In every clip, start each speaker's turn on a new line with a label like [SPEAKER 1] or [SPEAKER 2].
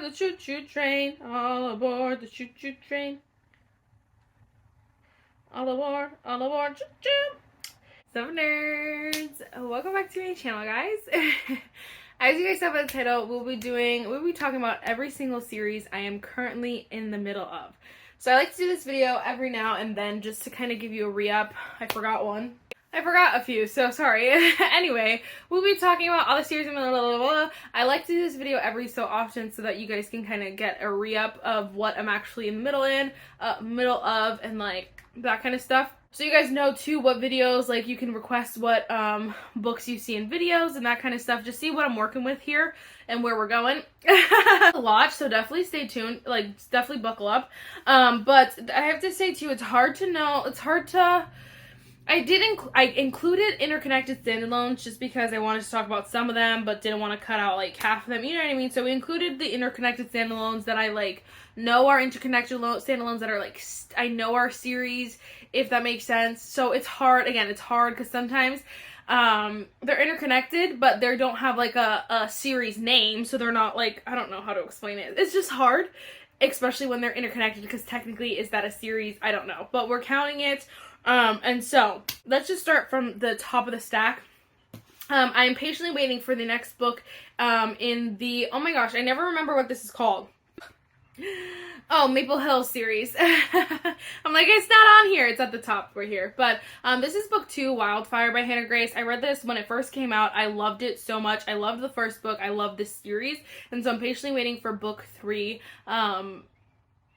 [SPEAKER 1] the choo-choo train. All aboard the choo-choo train. All aboard, choo-choo. So nerds, welcome back to my channel, guys. As you guys saw by the title, we'll be talking about every single series I am currently in the middle of. So I like to do this video every now and then just to kind of give you a re-up. I forgot one. I forgot a few, so sorry. Anyway, we'll be talking about all the series in the middle. I like to do this video every so often so that you guys can kind of get a re-up of what I'm actually in the middle of, and like that kind of stuff. So you guys know too what videos, like you can request what books you see in videos and that kind of stuff. Just see what I'm working with here and where we're going. A lot, so definitely stay tuned. Like, definitely buckle up. But I have to say too, it's hard to know. It's hard to... I included interconnected standalones just because I wanted to talk about some of them, but didn't want to cut out like half of them, you know what I mean? So we included the interconnected standalones that I like know are interconnected standalones that are like, I know our series, if that makes sense. So it's hard, again, it's hard because sometimes they're interconnected, but they don't have like a series name, so they're not like, I don't know how to explain it. It's just hard, especially when they're interconnected, because technically, is that a series? I don't know, but we're counting it. And so, let's just start from the top of the stack. I am patiently waiting for the next book, in the, oh my gosh, I never remember what this is called. Oh, Maple Hill series. I'm like, it's not on here. It's at the top right here. But, this is book 2, Wildfire by Hannah Grace. I read this when it first came out. I loved it so much. I loved the first book. I loved this series. And so I'm patiently waiting for book 3,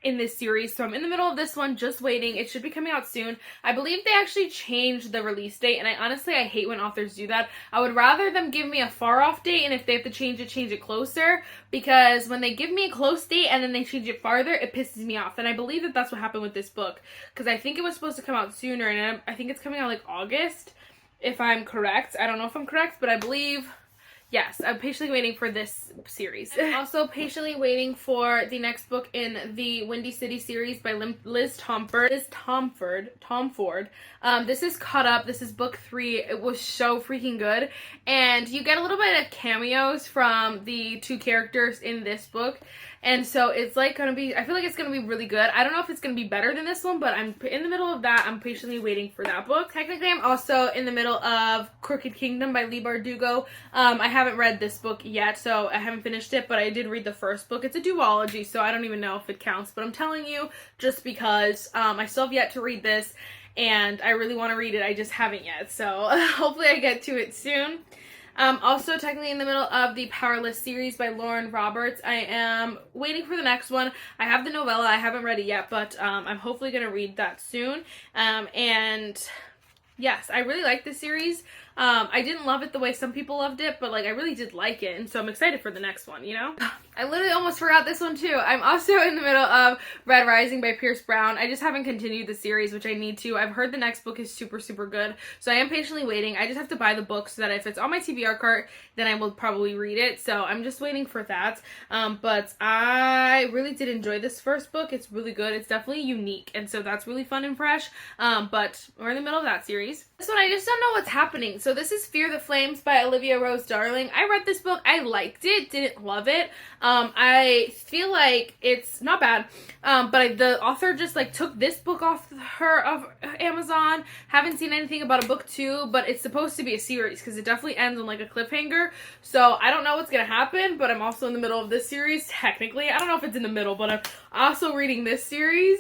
[SPEAKER 1] in this series. So I'm in the middle of this one, just waiting. It should be coming out soon. I believe they actually changed the release date, and I hate when authors do that. I would rather them give me a far off date, and if they have to change it closer, because when they give me a close date and then they change it farther, it pisses me off. And I believe that that's what happened with this book, because I think it was supposed to come out sooner, and I think it's coming out like August, if I'm correct. I don't know if I'm correct, but I believe... Yes, I'm patiently waiting for this series. I'm also patiently waiting for the next book in the Windy City series by Liz Tomford. This is caught up. This is book 3. It was so freaking good. And you get a little bit of cameos from the 2 characters in this book. And so it's like gonna be, I feel like it's gonna be really good. I don't know if it's gonna be better than this one, but I'm in the middle of that. I'm patiently waiting for that book. Technically, I'm also in the middle of Crooked Kingdom by Leigh Bardugo. I haven't read this book yet, so I haven't finished it, but I did read the first book. It's a duology, so I don't even know if it counts, but I'm telling you just because I still have yet to read this, and I really want to read it. I just haven't yet, so hopefully I get to it soon. Also technically in the middle of the Powerless series by Lauren Roberts. I am waiting for the next one. I have the novella. I haven't read it yet, but I'm hopefully going to read that soon. And yes, I really like this series. I didn't love it the way some people loved it, but like I really did like it, and so I'm excited for the next one, you know? I literally almost forgot this one too. I'm also in the middle of Red Rising by Pierce Brown. I just haven't continued the series, which I need to. I've heard the next book is super, super good, so I am patiently waiting. I just have to buy the book so that if it's on my TBR cart, then I will probably read it, so I'm just waiting for that. But I really did enjoy this first book. It's really good. It's definitely unique, and so that's really fun and fresh, but we're in the middle of that series. This one, I just don't know what's happening. So this is Fear the Flames by Olivia Rose Darling. I read this book. I liked it. Didn't love it. I feel like it's not bad, but the author just like took this book off of Amazon. Haven't seen anything about a book 2, but it's supposed to be a series because it definitely ends on like a cliffhanger. So I don't know what's gonna happen, but I'm also in the middle of this series technically. I don't know if it's in the middle, but I'm also reading this series.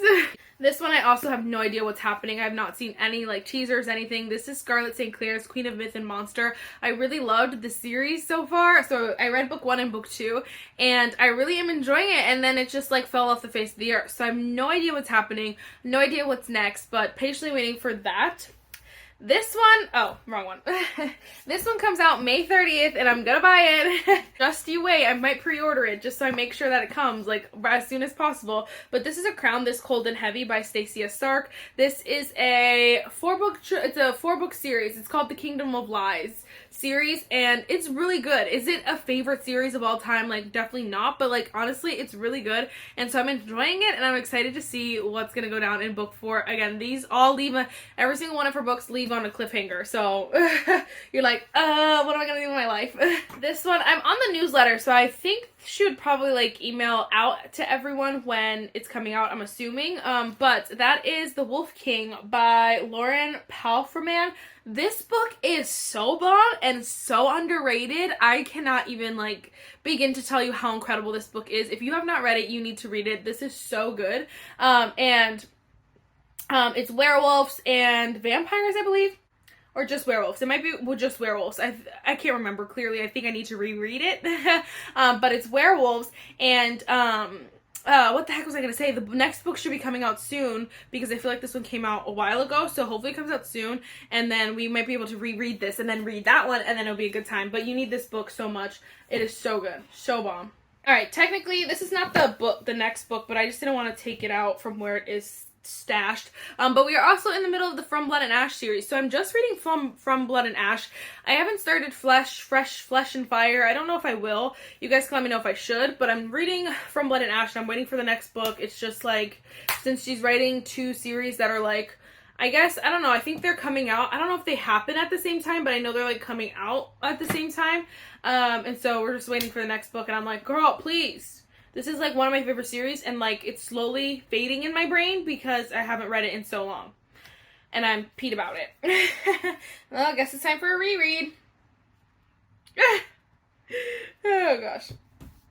[SPEAKER 1] This one I also have no idea what's happening. I have not seen any like teasers, anything. This is Scarlett St. Clair's Queen of Myth and Monster. I really loved the series so far. So I read book 1 and book 2, and I really am enjoying it, and then it just like fell off the face of the earth. So I have no idea what's happening, no idea what's next, but patiently waiting for that. This one, oh, wrong one. This one comes out May 30th, and I'm gonna buy it. Just you wait, I might pre-order it just so I make sure that it comes, like, as soon as possible. But this is A Crown This Cold and Heavy by Stacia Stark. This is a 4-book series. It's called The Kingdom of Lies series, and it's really good. Is it a favorite series of all time? Like, definitely not, but like, honestly, it's really good, and so I'm enjoying it, and I'm excited to see what's gonna go down in book 4. Again, these all leave every single one of her books leave leave on a cliffhanger. So you're like, what am I gonna do with my life? This one, I'm on the newsletter, so I think she would probably like email out to everyone when it's coming out, I'm assuming. But that is The Wolf King by Lauren Palfreman. This book is so bomb and so underrated. I cannot even like begin to tell you how incredible this book is. If you have not read it, you need to read it. This is so good. It's werewolves and vampires, I believe. Or just werewolves. It might be just werewolves. I can't remember clearly. I think I need to reread it. But it's werewolves and what the heck was I going to say? The next book should be coming out soon because I feel like this one came out a while ago. So hopefully it comes out soon. And then we might be able to reread this and then read that one. And then it'll be a good time. But you need this book so much. It is so good. So bomb. Alright, technically this is not the next book. But I just didn't want to take it out from where it is stashed. But we are also in the middle of the From Blood and Ash series. So I'm just reading From Blood and Ash. I haven't started Fresh Flesh and Fire. I don't know if I will. You guys can let me know if I should. But I'm reading From Blood and Ash and I'm waiting for the next book. It's just like, since she's writing 2 series that are like, I guess, I don't know, I think they're coming out. I don't know if they happen at the same time, but I know they're like coming out at the same time. And so we're just waiting for the next book and I'm like, girl, please. This is like one of my favorite series and like it's slowly fading in my brain because I haven't read it in so long. And I'm peed about it. Well, I guess it's time for a reread. Oh gosh.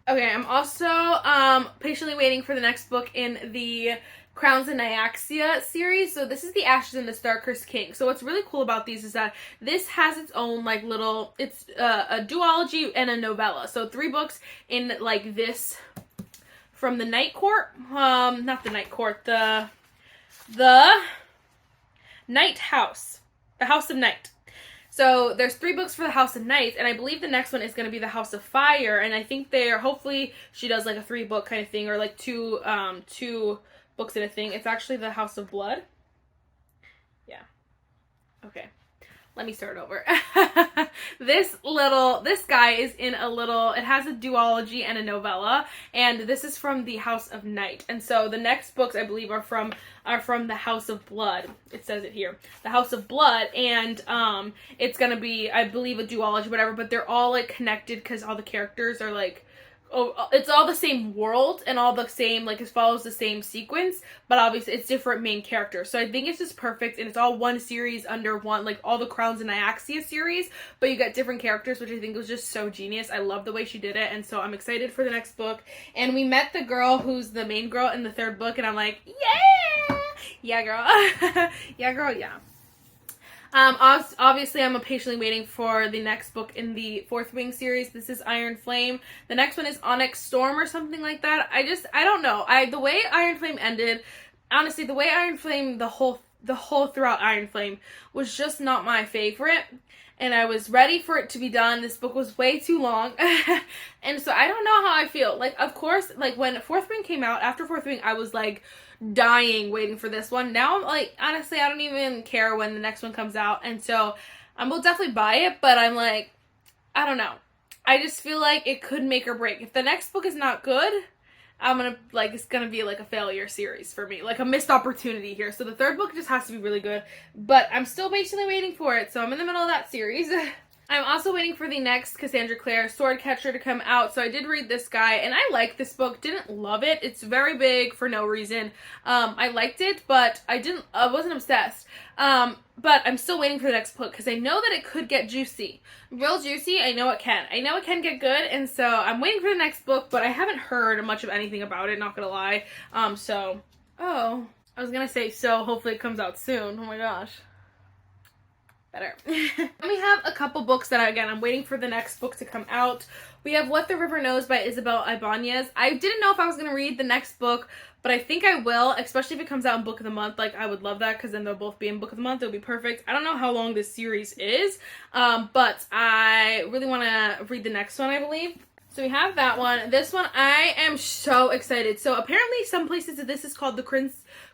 [SPEAKER 1] Okay, I'm also patiently waiting for the next book in the Crowns and Nyaxia series. So this is the Ashes and the Star-Cursed King. So what's really cool about these is that this has its own like little, it's a duology and a novella. So 3 books in like this from the Night Court, not the Night Court, the Night House, the House of Night. So there's 3 books for the House of Night, and I believe the next one is going to be the House of Fire, and I think hopefully she does like a 3-book kind of thing, or like two books in a thing. It's actually the House of Blood. Yeah. Okay. Let me start over. This guy is in a little, it has a duology and a novella, and this is from the House of Night. And so the next books I believe are from the House of Blood. It says it here. The House of Blood, and it's gonna be, I believe, a duology, whatever, but they're all like connected because all the characters are like, it's all the same world and all the same, like it follows the same sequence, but obviously it's different main characters. So I think it's just perfect, and it's all one series under one, like all the Crowns and Nyaxia series, but you got different characters, which I think was just so genius. I love the way she did it, and so I'm excited for the next book. And we met the girl who's the main girl in the 3rd book, and I'm like, yeah! Yeah, girl. Yeah, girl, yeah. Obviously, I'm patiently waiting for the next book in the 4th Wing series. This is Iron Flame. The next one is Onyx Storm or something like that. I don't know. The way Iron Flame ended, honestly, the way Iron Flame, the whole throughout Iron Flame was just not my favorite. And I was ready for it to be done. This book was way too long. And so I don't know how I feel. Like, of course, like when 4th Wing came out, after 4th Wing, I was like dying waiting for this one. Now I'm like, honestly, I don't even care when the next one comes out. And so I will definitely buy it, but I'm like, I don't know. I just feel like it could make or break. If the next book is not good, it's gonna be like a failure series for me, like a missed opportunity here. So the 3rd book just has to be really good, but I'm still patiently waiting for it, so I'm in the middle of that series. I'm also waiting for the next Cassandra Clare Swordcatcher to come out, so I did read this guy, and I liked this book, didn't love it. It's very big for no reason. I liked it, but I wasn't obsessed. But I'm still waiting for the next book, because I know that it could get juicy. Real juicy, I know it can. I know it can get good, and so I'm waiting for the next book, but I haven't heard much of anything about it, not gonna lie. I was gonna say, so hopefully it comes out soon. Oh my gosh. Better. We have a couple books that, again, I'm waiting for the next book to come out. We have What the River Knows by Isabel Ibanez. I didn't know if I was going to read the next book, but I think I will, especially if it comes out in Book of the Month. Like, I would love that, because then they'll both be in Book of the Month. It'll be perfect. I don't know how long this series is, but I really want to read the next one, I believe. So we have that one. This one, I am so excited. So apparently some places this is called the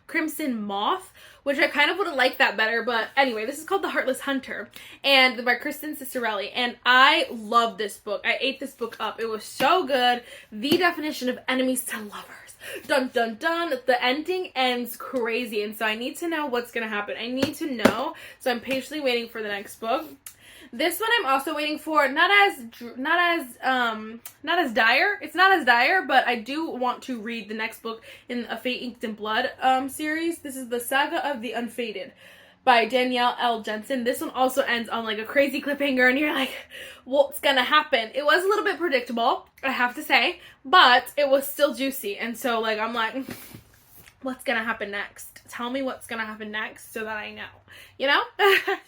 [SPEAKER 1] Crimson Moth, which I kind of would have liked that better, but anyway, this is called The Heartless Hunter, and by Kristen Cicerelli, and I love this book. I ate this book up. It was so good. The definition of enemies to lovers. Dun dun dun. The ending ends crazy, and so I need to know what's gonna happen. I need to know, so I'm patiently waiting for the next book. This one I'm also waiting for, not as dire. It's not as dire, but I do want to read the next book in A Fate Inked in Blood series. This is The Saga of the Unfated by Danielle L. Jensen. This one also ends on like a crazy cliffhanger, and you're like, what's gonna happen? It was a little bit predictable, I have to say, but it was still juicy, and so like I'm like, what's gonna happen next? Tell me what's gonna happen next so that I know. You know?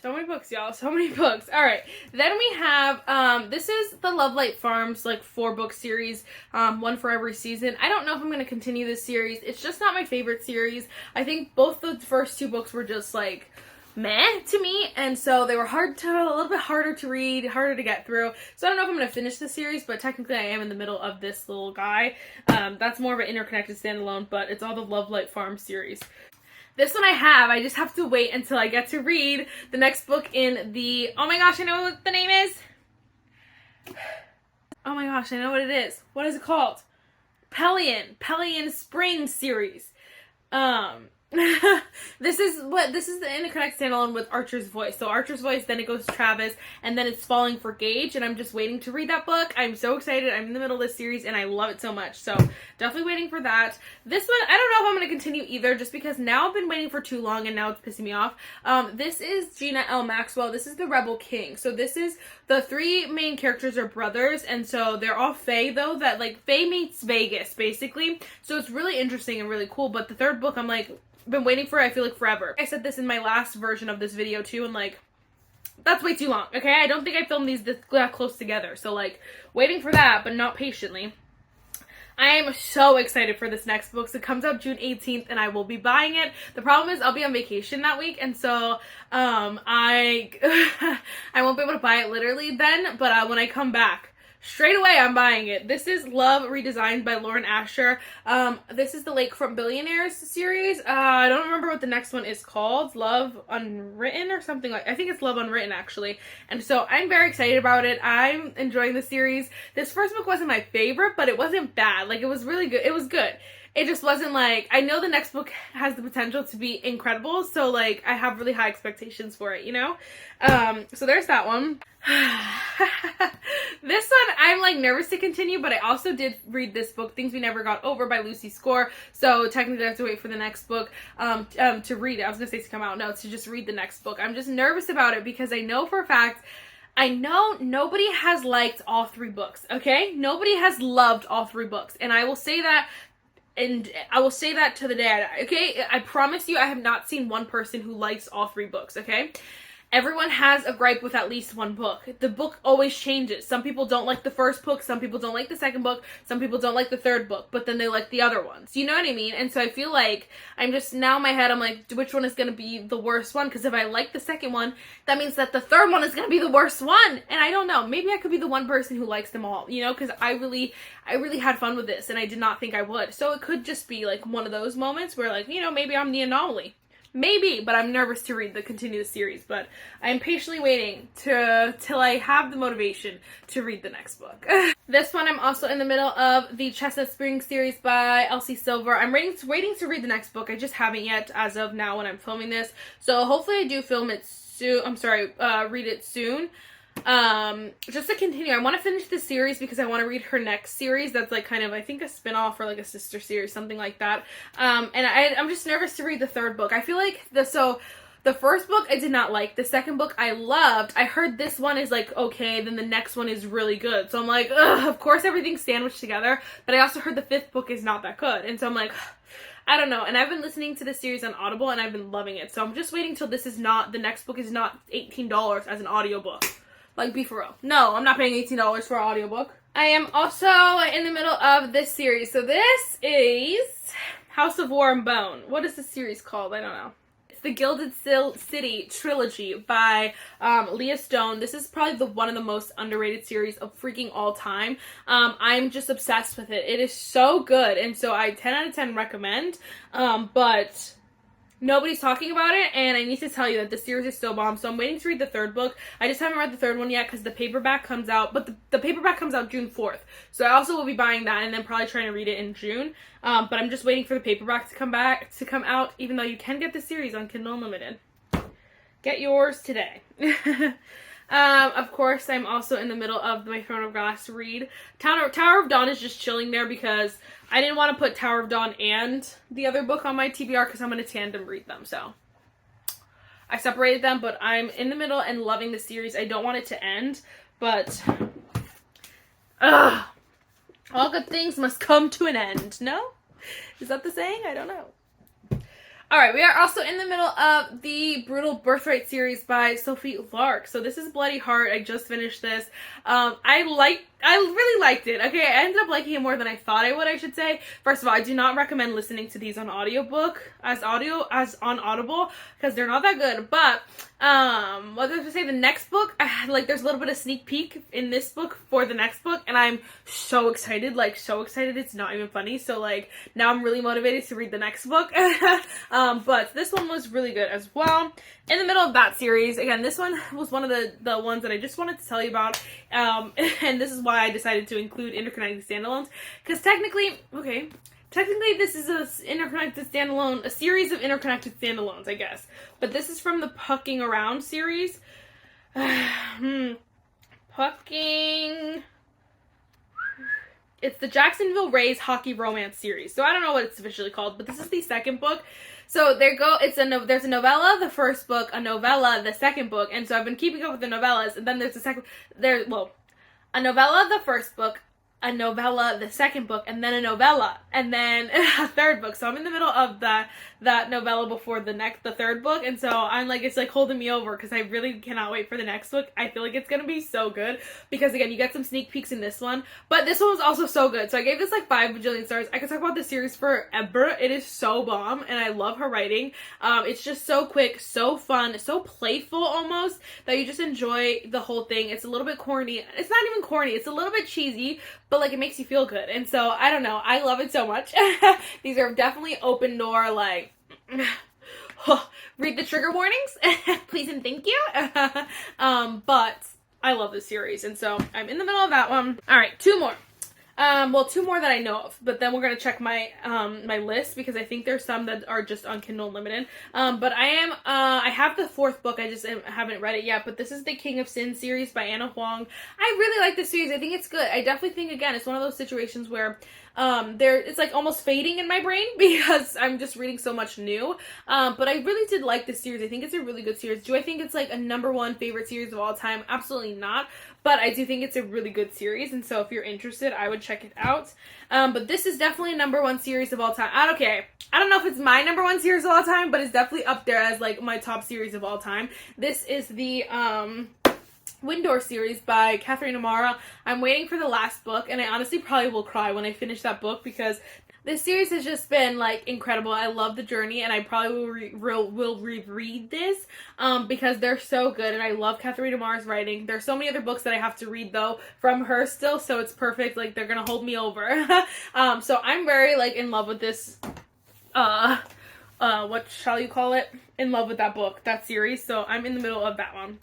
[SPEAKER 1] So many books, y'all. So many books. Alright. Then we have, this is the Lovelight Farms, like, 4-book series. One for every season. I don't know if I'm gonna continue this series. It's just not my favorite series. I think both the first 2 books were just, like, meh to me, and so they were a little bit harder to read, harder to get through. So I don't know if I'm going to finish the series, but technically I am in the middle of this little guy. That's more of an interconnected standalone, but it's all the Lovelight Farm series. This one I just have to wait until I get to read the next book in the, oh my gosh, I know what the name is. Oh my gosh, I know what it is. What is it called? Pelion Spring series. This is the interconnected standalone with Archer's Voice. So Archer's Voice, then it goes to Travis, and then it's Falling for Gage, and I'm just waiting to read that book. I'm so excited. I'm in the middle of this series, and I love it so much. So definitely waiting for that. This one, I don't know if I'm going to continue either, just because now I've been waiting for too long, and now it's pissing me off. This is Gina L. Maxwell. This is the Rebel King. So this is, the 3 main characters are brothers, and so they're all Fae, though, that, like, Fae meets Vegas, basically. So it's really interesting and really cool, but the 3rd book, I'm like, been waiting for, I feel like, forever. I said this in my last version of this video too, and like, that's way too long, okay? I don't think I filmed these this close together, so like, waiting for that, but not patiently. I am so excited for this next book. So it comes out June 18th, and I will be buying it. The problem is I'll be on vacation that week, and so I won't be able to buy it literally then, but when I come back, straight away, I'm buying it. This is Love Redesigned by Lauren Asher. This is the Lakefront Billionaires series. I don't remember what the next one is called. Love Unwritten or something like. I think it's Love Unwritten, actually. And so I'm very excited about it. I'm enjoying the series. This first book wasn't my favorite, but it wasn't bad. Like, it was really good. It was good. It just wasn't like, I know the next book has the potential to be incredible, so like, I have really high expectations for it, you know? So there's that one. This one, I'm like nervous to continue, but I also did read this book, Things We Never Got Over by Lucy Score, so technically I have to wait for the next book to read it. I was gonna say to come out, no, to just read the next book. I'm just nervous about it because I know for a fact, I know nobody has liked all 3 books, okay? Nobody has loved all 3 books, and I will say that. And I will say that to the day I die, okay? I promise you I have not seen one person who likes all 3 books, okay? Everyone has a gripe with at least one book. The book always changes. Some people don't like the first book, some people don't like the second book, some people don't like the 3rd book, but then they like the other ones. You know what I mean? And so I feel like I'm just, now in my head, I'm like, which one is going to be the worst one? Because if I like the second one, that means that the 3rd one is going to be the worst one. And I don't know. Maybe I could be the one person who likes them all, you know? Because I really had fun with this, and I did not think I would. So it could just be like one of those moments where, like, you know, maybe I'm the anomaly. Maybe, but I'm nervous to continue the series, but I'm patiently waiting till I have the motivation to read the next book. This one, I'm also in the middle of the Chestnut Spring series by Elsie Silver. I'm waiting to read the next book. I just haven't yet as of now when I'm filming this. So hopefully I do film it soon. Read it soon. Just to continue, I want to finish this series because I want to read her next series that's like kind of, I think, a spin-off or like a sister series, something like that. And I'm just nervous to read the 3rd book. I feel like the first book I did not like. The second book I loved. I heard this one is like okay, then the next one is really good. So I'm like, ugh, of course everything's sandwiched together, but I also heard the 5th book is not that good. And so I'm like, I don't know. And I've been listening to this series on Audible and I've been loving it. So I'm just waiting till the next book is not $18 as an audiobook. Like, be for real. No, I'm not paying $18 for an audiobook. I am also in the middle of this series. So this is House of War and Bone. What is the series called? I don't know. It's the Gilded City trilogy by Leah Stone. This is probably one of the most underrated series of freaking all time. I'm just obsessed with it. It is so good. And so I 10 out of 10 recommend. But nobody's talking about it, and I need to tell you that the series is so bomb. So I'm waiting to read the third book. I just haven't read the third one yet because the paperback comes out, but the paperback comes out June 4th. So I also will be buying that and then probably trying to read it in June. But I'm just waiting for the paperback to come out, even though you can get the series on Kindle Unlimited. Get yours today. Of course, I'm also in the middle of my Throne of Glass read. Tower of Dawn is just chilling there because I didn't want to put Tower of Dawn and the other book on my TBR because I'm going to tandem read them, so I separated them, but I'm in the middle and loving the series. I don't want it to end, but all good things must come to an end, no? Is that the saying? I don't know. Alright, we are also in the middle of the Brutal Birthright series by Sophie Lark. So this is Bloody Heart. I just finished this. I really liked it. Okay, I ended up liking it more than I thought I would, I should say. First of all, I do not recommend listening to these on audiobook, as on Audible, because they're not that good. But, what was I say, the next book, like, there's a little bit of sneak peek in this book for the next book, and I'm so excited, like, so excited, it's not even funny. So, like, now I'm really motivated to read the next book. But this one was really good as well. In the middle of that series, again, this one was one of the ones that I just wanted to tell you about, and this is why I decided to include interconnected standalones, because technically this is a series of interconnected standalones, I guess, but this is from the Pucking Around series. It's the Jacksonville Rays Hockey Romance series, so I don't know what it's officially called, but this is the second book. So there's a novella, the first book, a novella, the second book, and so I've been keeping up with the novellas, and then there's a novella, the first book, a novella, the second book, and then a novella, and then a third book. So I'm in the middle of that novella before the third book, and so I'm like, it's like holding me over because I really cannot wait for the next book. I feel like it's gonna be so good because again, you get some sneak peeks in this one, but this one was also so good. So I gave this like 5 bajillion stars. I could talk about this series forever. It is so bomb, and I love her writing. It's just so quick, so fun, so playful almost that you just enjoy the whole thing. It's a little bit corny. It's not even corny. It's a little bit cheesy, but like it makes you feel good. And so I don't know. I love it so much. These are definitely open door, like read the trigger warnings, please and thank you. But I love this series, and so I'm in the middle of that one. All right, 2 more. Well, 2 more that I know of, but then we're gonna check my my list because I think there's some that are just on Kindle Unlimited. But I have the 4th book. I just haven't read it yet. But this is the King of Sin series by Anna Huang. I really like this series. I think it's good. I definitely think again it's one of those situations where it's like almost fading in my brain because I'm just reading so much new. But I really did like this series. I think it's a really good series. Do I think it's like a #1 favorite series of all time? Absolutely not. But I do think it's a really good series, and so if you're interested, I would check it out. But this is definitely a #1 series of all time. I don't know if it's my #1 series of all time, but it's definitely up there as like my top series of all time. This is the Windor series by Catherine O'Mara. I'm waiting for the last book, and I honestly probably will cry when I finish that book because this series has just been like incredible. I love the journey, and I probably will reread this because they're so good, and I love Catherine O'Mara's writing. There's so many other books that I have to read though from her still, so it's perfect. Like they're gonna hold me over. So I'm very like in love with this. What shall you call it? In love with that book, that series. So I'm in the middle of that one.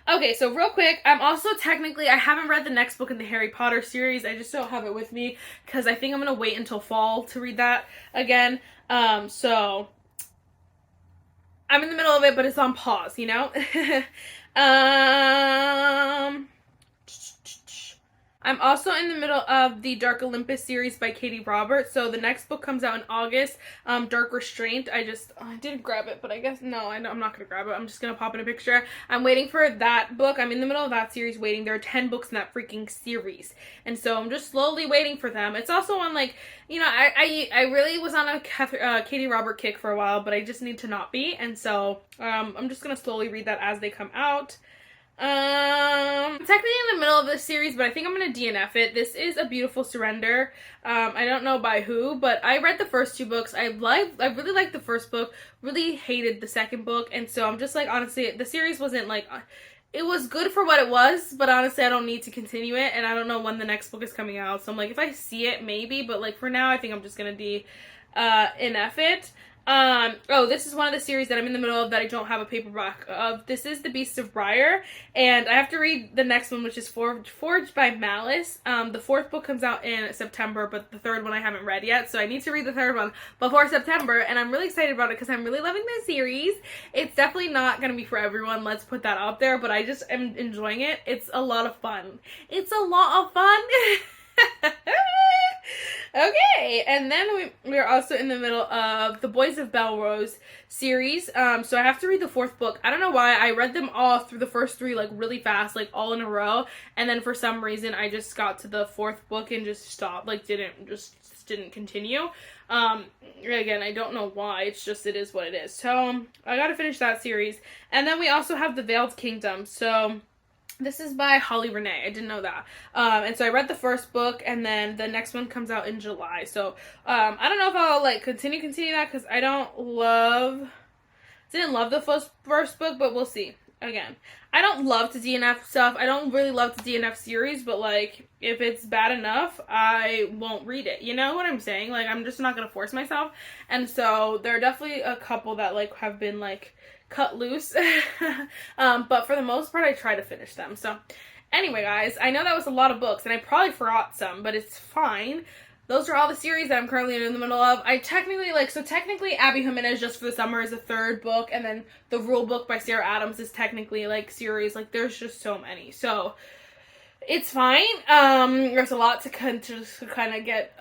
[SPEAKER 1] Okay, so real quick, I'm also I haven't read the next book in the Harry Potter series. I just don't have it with me because I think I'm going to wait until fall to read that again. So I'm in the middle of it, but it's on pause, you know? I'm also in the middle of the Dark Olympus series by Katie Roberts. So the next book comes out in August, Dark Restraint. I didn't grab it, but I guess, no, I'm not going to grab it. I'm just going to pop in a picture. I'm waiting for that book. I'm in the middle of that series waiting. There are 10 books in that freaking series. And so I'm just slowly waiting for them. It's also on like, you know, I really was on a Katie Robert kick for a while, but I just need to not be. And so I'm just going to slowly read that as they come out. I'm technically in the middle of this series, but I think I'm going to DNF it. This is A Beautiful Surrender. I don't know by who, but I read the first 2 books. I really liked the first book, really hated the second book, and so I'm just like, honestly, the series wasn't like, it was good for what it was, but honestly, I don't need to continue it, and I don't know when the next book is coming out, so I'm like, if I see it, maybe, but like for now, I think I'm just going to DNF it. Oh, this is one of the series that I'm in the middle of that I don't have a paperback of. This is The Beast of Briar, and I have to read the next one, which is Forged by Malice. The fourth book comes out in September, but the third one I haven't read yet, so I need to read the third one before September, and I'm really excited about it because I'm really loving this series. It's definitely not going to be for everyone, let's put that out there, but I just am enjoying it. It's a lot of fun. It's a lot of fun! Okay, and then we're also in the middle of the Boys of Belrose series, so I have to read the fourth book. I don't know why, I read them all through the first three, like, really fast, like, all in a row, and then for some reason, I just got to the fourth book and just stopped, like, didn't continue. Again, I don't know why, it's just, it is what it is. So, I gotta finish that series, and then we also have The Veiled Kingdom, so this is by Holly Renee. I didn't know that. And so I read the first book, and then the next one comes out in July. So, I don't know if I'll, like, continue that, because I didn't love the first book, but we'll see. Again, I don't love to DNF stuff. I don't really love the DNF series, but, like, if it's bad enough, I won't read it. You know what I'm saying? Like, I'm just not gonna force myself. And so, there are definitely a couple that, like, have been, like, cut loose. But for the most part, I try to finish them. So, anyway, guys, I know that was a lot of books, and I probably forgot some, but it's fine. Those are all the series that I'm currently in the middle of. Technically, Abby Jimenez Just for the Summer is the third book, and then The Rule Book by Sarah Adams is technically, like, series. Like, there's just so many. So, it's fine. There's a lot to kind of get,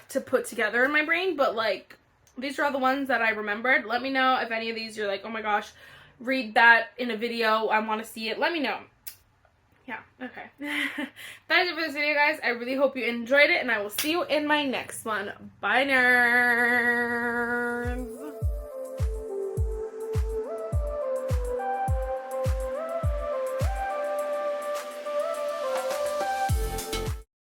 [SPEAKER 1] to put together in my brain, but, like, these are all the ones that I remembered. Let me know if any of these you're like, oh my gosh, read that in a video. I want to see it. Let me know. Yeah, okay. That is it for this video, guys. I really hope you enjoyed it, and I will see you in my next one. Bye, nerds.